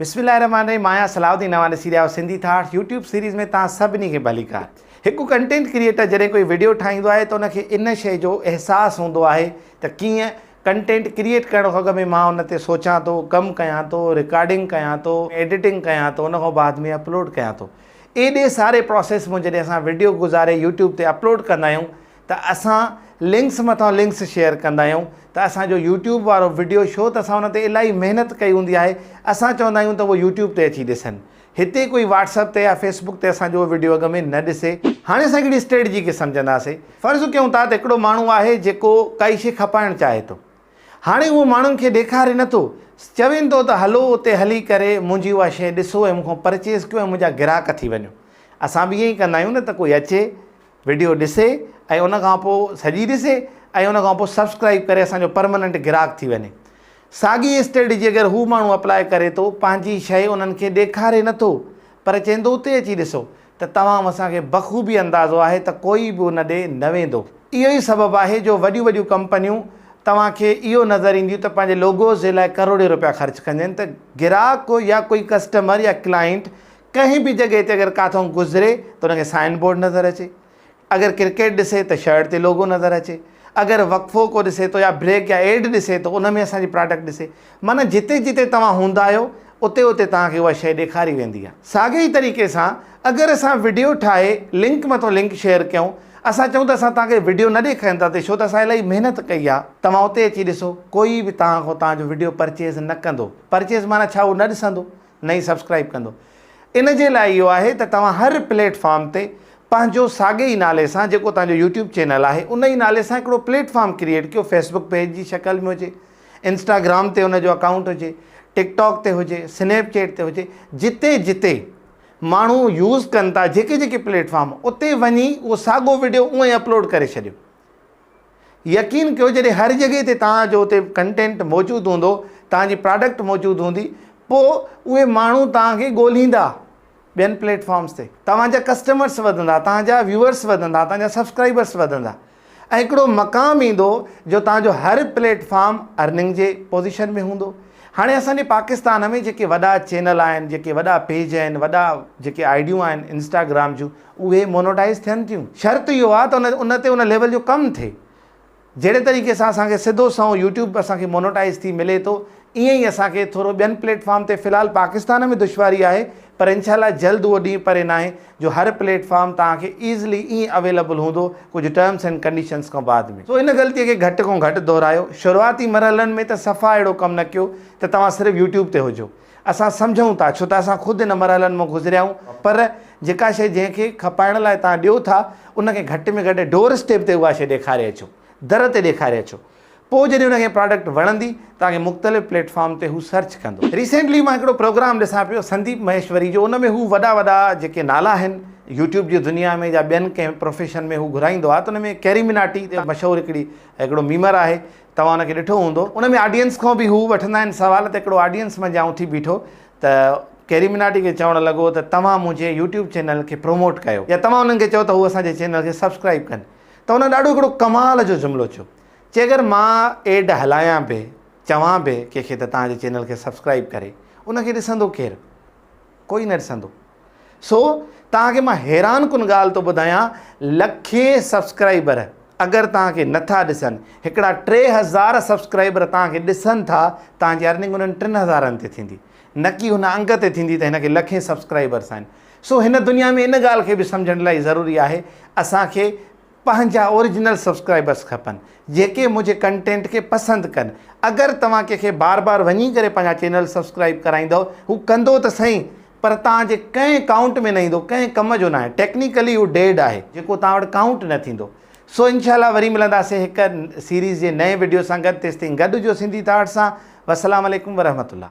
बिस्मिल्लाहिर्रहमानिर्रहीम। माया सलाउद्दीन नवां ॾिसी रहिया सिंधी थाट यूट्यूब सीरीज़ में तव्हां सभिनी खे भलीकार। हिकु कंटेंट क्रिएटर जॾहिं कोई वीडियो ठाहींदो आहे त उनखे इन शइ जो अहसासु हूंदो आहे त कीअं कंटेंट क्रिएट करण खां अॻु में मां उन ते सोचां थो, कमु कयां थो, रिकॉर्डिंग कयां थो, एडिटिंग कयां थो, उन खां बाद में अपलोड कयां थो। एॾे सारे प्रोसेस में जॾहिं असां वीडियो गुज़ारे यूट्यूब ते अपलोड कंदा आहियूं त असां लिंक्स मथां लिंक्स शेयर कंदा आहियूं त असांजो यूट्यूब वारो वीडियो छो त असां उन ते इलाही महिनत कई हूंदी आहे, असां चवंदा आहियूं त उहो यूट्यूब ते अची ॾिसनि। हिते कोई व्हाट्सअप ते या फेसबुक ते असांजो वीडियो अॻ में न ॾिसे। हाणे असां हिकिड़ी स्ट्रेटजी खे सम्झंदासीं। फ़र्ज़ु कयूं था त हिकिड़ो माण्हू आहे जेको काई शइ खपाइणु चाहे थो। हाणे उहो माण्हुनि खे ॾेखारे नथो, चवनि थो त हलो उते हली करे मुंहिंजी उहा शइ ॾिसो ऐं मूंखां परचेज़ कयो ऐं मुंहिंजा ग्राहक थी वञो। असां बि ईअं ई कंदा आहियूं न त कोई अचे वीडियो ॾिसे ऐं उन खां पोइ सॼी ॾिसे ऐं उन खां पोइ सब्सक्राइब करे असांजो परमानेंट ग्राहक थी वञे। साॻी स्ट्रेटजी अगरि हू माण्हू अप्लाई करे थो, पंहिंजी शइ उन्हनि खे ॾेखारे नथो पर चवंदो उते अची ॾिसो, त तमामु असांखे बख़ूबी अंदाज़ो आहे त कोई बि उन ॾे न वेंदो। इहो ई सबबु आहे जो वॾियूं वॾियूं कंपनियूं तव्हांखे इहो नज़र ईंदियूं त पंहिंजे लोगोज़ जे लाइ करोड़े रुपया ख़र्चु कंदियूं आहिनि त ग्राहक या कोई कस्टमर या क्लाइंट कंहिं बि जॻह ते अगरि किथां गुज़रे त उनखे साइन बोर्ड नज़र अचे। अगरि क्रिकेट ॾिसे त शर्ट ते लोगो नज़र अचे। अगरि वक़फ़ो को ॾिसे थो या ब्रेक या एड ॾिसे थो उन में असांजी प्रोडक्ट ॾिसे। माना जिते जिते तव्हां हूंदा आहियो उते उते तव्हांखे उहा शइ ॾेखारी वेंदी आहे। साॻे ई तरीक़े सां अगरि असां वीडियो ठाहे लिंक मथां लिंक शेयर कयूं, असां चऊं त असां तव्हांखे वीडियो न ॾेखारीनि था छो त असां इलाही महिनत कई आहे, तव्हां उते अची ॾिसो। कोई बि तव्हां खां तव्हांजो वीडियो परचेज़ न कंदो। परचेज़ माना छा, उहो न ॾिसंदो, न ई सब्सक्राइब कंदो। इन जे लाइ इहो आहे त तव्हां हर प्लेटफॉर्म ते पंहिंजो साॻे ई नाले सां जेको तव्हांजो यूट्यूब चैनल आहे उन ई नाले सां हिकिड़ो प्लेटफॉर्म क्रिएट कयो। फेसबुक पेज जी शक्ल में हुजे, इंस्टाग्राम ते हुनजो अकाउंट हुजे, टिकटॉक ते हुजे, स्नैपचैट ते हुजे, जिते जिते माण्हू यूज़ कनि था जेके जेके प्लेटफॉर्म उते वञी उहो साॻियो वीडियो उअं ई अपलोड करे छॾियो। यकीन कयो जॾहिं हर जॻह ते तव्हांजो उते कंटेंट मौजूदु हूंदो, तव्हांजी प्रोडक्ट मौजूदु हूंदी, पोइ उहे माण्हू तव्हांखे ॻोल्हींदा ॿियनि प्लेटफॉर्म्स ते। तव्हांजा कस्टमर्स वधंदा, तव्हांजा व्यूअर्स वधंदा, तव्हांजा सब्सक्राइबर्स वधंदा ऐं हिकिड़ो मक़ाम ईंदो जो तव्हांजो हर प्लेटफॉर्म अर्निंग जे पोज़ीशन में हूंदो। हाणे असांजे पाकिस्तान में जेके वॾा चैनल आहिनि, जेके वॾा पेज आहिनि, वॾा जेके आइडियूं आहिनि इंस्टाग्राम जूं, उहे मोनोटाइज़ थियनि थियूं। शर्त इहो आहे त उन ते उन लेवल जो कमु थिए। जहिड़े तरीक़े सां असांखे सिधो सौ यूट्यूब असांखे मोनोटाइज़ थी मिले थो, ईअं ई असांखे थोरो ॿियनि प्लेटफॉर्म ते फ़िलहालु पाकिस्तान में दुश्वारी आहे, पर इनशाला जल्द उहो ॾींहुं परे न आहे जो हर प्लेटफॉर्म तव्हांखे ईज़िली ईअं अवेलेबल हूंदो कुझु टर्म्स एंड कंडीशन्स खां बाद में। सो इन ग़लतीअ खे घटि खां घटि दोहरायो। शुरूआती मरहलनि में त सफ़ा अहिड़ो कमु न कयो त तव्हां सिर्फ़ु यूट्यूब ते हुजो। असां सम्झूं था छो त असां ख़ुदि इन मरहलनि मां गुज़रिया आहियूं, पर जेका शइ जंहिंखे खपाइण लाइ तव्हां ॾियो था उनखे घटि में घटि डोर स्टेप ते उहा शइ ॾेखारे अचो, दर ते ॾेखारे अचो। पोइ जॾहिं हुनखे प्रोडक्ट वणंदी तव्हांखे मुख़्तलिफ़ प्लेटफॉर्म ते हू सर्च कंदो। रिसेंटली मां हिकिड़ो प्रोग्राम ॾिसां पियो संदीप महेश्वरी जो, उन में हू वॾा वॾा जेके नाला आहिनि यूट्यूब जी दुनिया में या ॿियनि कंहिं प्रोफेशन में हू घुराईंदो आहे, त उन में कैरी मिनाटी मशहूरु हिकिड़ो मीमर आहे, तव्हां उनखे ॾिठो हूंदो। उन में ऑडियंस खां बि हू वठंदा आहिनि सवाल, त हिकिड़ो ऑडियंस में जाऊं थी बीठो त कैरी मिनाटी खे चवणु लॻो त तव्हां मुंहिंजे यूट्यूब चैनल खे प्रमोट कयो या तव्हां उन्हनि खे चयो त हू असांजे चैनल खे सब्सक्राइब कनि। त हुन ॾाढो हिकिड़ो कमाल जो जुमिलो चयो, चए अगरि मां एड हलायां बि, चवां बि कंहिंखे त तव्हांजे चैनल खे सब्सक्राइब करे, उनखे ॾिसंदो केरु? कोई न ॾिसंदो। सो तव्हांखे मां हैरान कुन ॻाल्हि थो ॿुधायां, लखे सब्सक्राइबर अगरि तव्हांखे नथा ॾिसनि, हिकिड़ा 3000 सब्सक्राइबर तव्हांखे ॾिसनि था, तव्हांजी अर्निंग उन्हनि 3000 ते थींदी, न की हुन अंग ते थींदी त हिनखे लखे सब्सक्राइबर्स आहिनि। सो हिन दुनिया में इन ॻाल्हि खे बि सम्झण लाइ ज़रूरी आहे, असांखे पंहिंजा ओरिजिनल सब्सक्राइबर्स खपनि जेके मुंहिंजे कंटेंट खे पसंदि कनि। अगरि तव्हां कंहिंखे बार बार वञी करे पंहिंजा चैनल सब्सक्राइब कराईंदव, हू कंदो त सही पर तव्हांजे कंहिं अकाउंट में न ईंदो, कंहिं कम जो न आहे। टेक्निकली हू डेड आहे, जेको तव्हां वटि काउंट न थींदो। सो इंशाल्लाह वरी मिलंदासीं हिकु सीरीज़ जे नए वीडियो सां गॾु। तेसिताईं गॾु जो सिंधी थाट सां। वस्सलाम वालेकुम वरहमतुल्लाह।